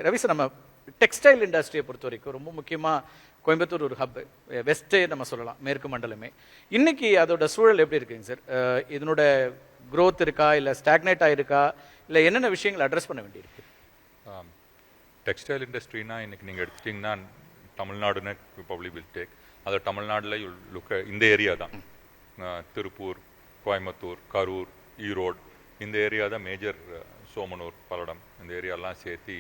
Ravi sir, நம்ம textile இண்டஸ்ட்ரியை பொறுத்த வரைக்கும் ரொம்ப முக்கியமாக கோயம்புத்தூர் ஒரு ஹப், வெஸ்ட்டே நம்ம சொல்லலாம், மேற்கு மண்டலமே. இன்னைக்கு அதோட சூழல் எப்படி இருக்குங்க சார்? இதனோட க்ரோத் இருக்கா, இல்லை ஸ்டாக்னேட் ஆகிருக்கா, இல்லை என்னென்ன விஷயங்கள் அட்ரஸ் பண்ண வேண்டியிருக்கு? டெக்ஸ்டைல் இண்டஸ்ட்ரினா இன்னைக்கு நீங்கள் எடுத்துட்டிங்கன்னா தமிழ்நாடுன்னு பப்ளிக் வில் டேக். அது தமிழ்நாட்டில் இந்த ஏரியா தான், திருப்பூர், கோயம்புத்தூர், கரூர், ஈரோடு, இந்த ஏரியா தான் மேஜர். சோமனூர், பல்லடம், இந்த ஏரியாலாம் சேர்த்து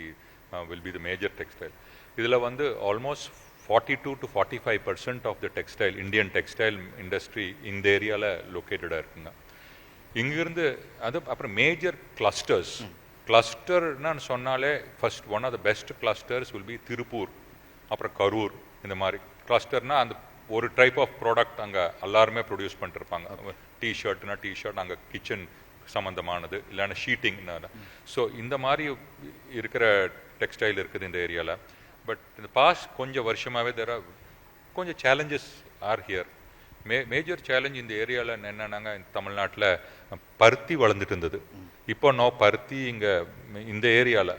will be the major textile. இதில் வந்து almost 42 to 45% of the textile, Indian textile industry இந்த ஏரியாவில் லொக்கேட்டடாக இருக்குங்க. இங்கிருந்து அது அப்புறம் மேஜர் கிளஸ்டர்ஸ். கிளஸ்டர்னு சொன்னாலே first one of the best clusters will be Tiruppur, அப்புறம் கரூர். இந்த மாதிரி கிளஸ்டர்னால் அந்த ஒரு டைப் ஆஃப் ப்ராடக்ட் அங்கே எல்லாருமே ப்ரொடியூஸ் பண்ணிருப்பாங்க. டிஷர்ட்னா டிஷர்ட், அங்கே கிச்சன் சம்மந்தமானது, இல்லைன்னா ஷீட்டிங்னால. ஸோ இந்த மாதிரி இருக்கிற டெக்ஸ்டைல் இருக்குது இந்த ஏரியாவில். பட் இந்த பாஸ்ட் கொஞ்சம் வருஷமாகவே கொஞ்சம் challenges are here. Major challenge இந்த ஏரியாவில் என்னன்னாங்க, தமிழ்நாட்டில் பருத்தி வளர்ந்துட்டு இருந்தது. இப்போ பருத்தி இங்கே இந்த ஏரியாவில்,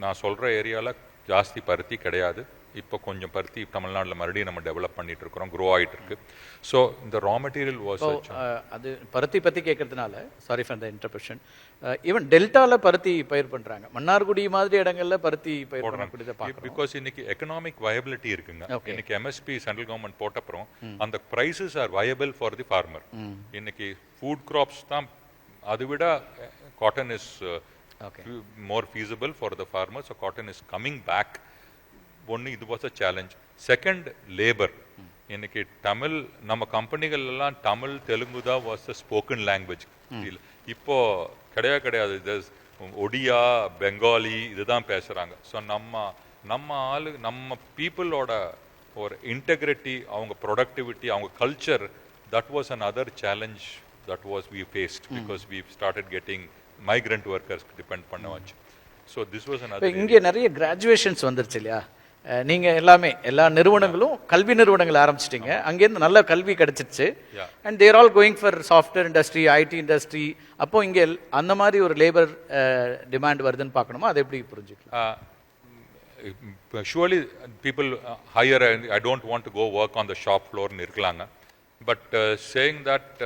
நான் சொல்கிற ஏரியாவில் ஜாஸ்தி பருத்தி கிடையாது. இப்போ கொஞ்சம் பருத்தி தமிழ்நாட்டில் மறுபடியும் நம்ம டெவலப் பண்ணிட்டு இருக்கிறோம், க்ரோ ஆகிட்டு இருக்கு. ஸோ இந்த ரா மெட்டீரியல் வாஸ் அது பருத்தி பற்றி கேட்கறதுனால, சாரி ஃபார் த இன்டர்ப்ரெஷன், ஈவன் டெல்டாவில் பருத்தி பயிர் பண்ணுறாங்க, மன்னார்குடி மாதிரி இடங்கள்ல பருத்தி பயிர் பண்ணக்கூடியது. பிகாஸ் இன்னைக்கு எக்கனாமிக் வயபிலிட்டி இருக்குங்க. இன்னைக்கு எம்எஸ்பி சென்ட்ரல் கவர்மெண்ட் போட்ட அப்புறம் அந்த prices are viable for the farmer. இன்னைக்கு ஃபுட் கிராப்ஸ் தான், அதை விட cotton is more feasible for the farmer. So cotton is coming back. ஒன்று இது was a challenge. Second, labour. இன்னைக்கு தமிழ், நம்ம கம்பெனிகள் எல்லாம் தமிழ், தெலுங்கு தான் வாஸ் அ ஸ்போக்கன் லாங்குவேஜ். இப்போ கிடையாது. ஒடியா, பெங்காலி இதுதான் பேசுறாங்க. ஸோ நம்ம பீப்புளோட ஒரு இன்டெகிரிட்டி, அவங்க ப்ரொடக்டிவிட்டி, அவங்க culture, that was another challenge that was we faced because we started getting migrant workers depend பண்ண வச்சு. So this was another. இங்கே நிறைய கிராஜுவேஷன்ஸ் வந்துருச்சு இல்லையா? நீங்கள் எல்லா நிறுவனங்களும் கல்வி நிறுவனங்கள் ஆரம்பிச்சிட்டிங்க, அங்கேருந்து நல்ல கல்வி கிடைச்சிருச்சு. And they're all going for software industry, IT industry. அப்போ இங்கே அந்த மாதிரி ஒரு லேபர் டிமாண்ட் வருதுன்னு பார்க்கணுமா? அதை எப்படி புரிஞ்சுக்கலாம்? Usually people hire, I don't want to go work on the shop ஃப்ளோர்னு இருக்கலாங்க. பட் சேயிங் தட்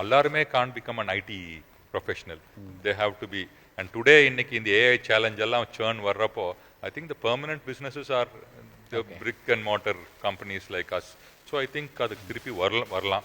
எல்லாருமே can become an IT professional. They have to be. And today இன்னைக்கு இந்த ஏஐ சேலஞ்ச் எல்லாம் சேர்ன் வர்றப்போ, I think the permanent businesses are the brick and mortar companies like us. So I think அது திருப்பி வரலாம்.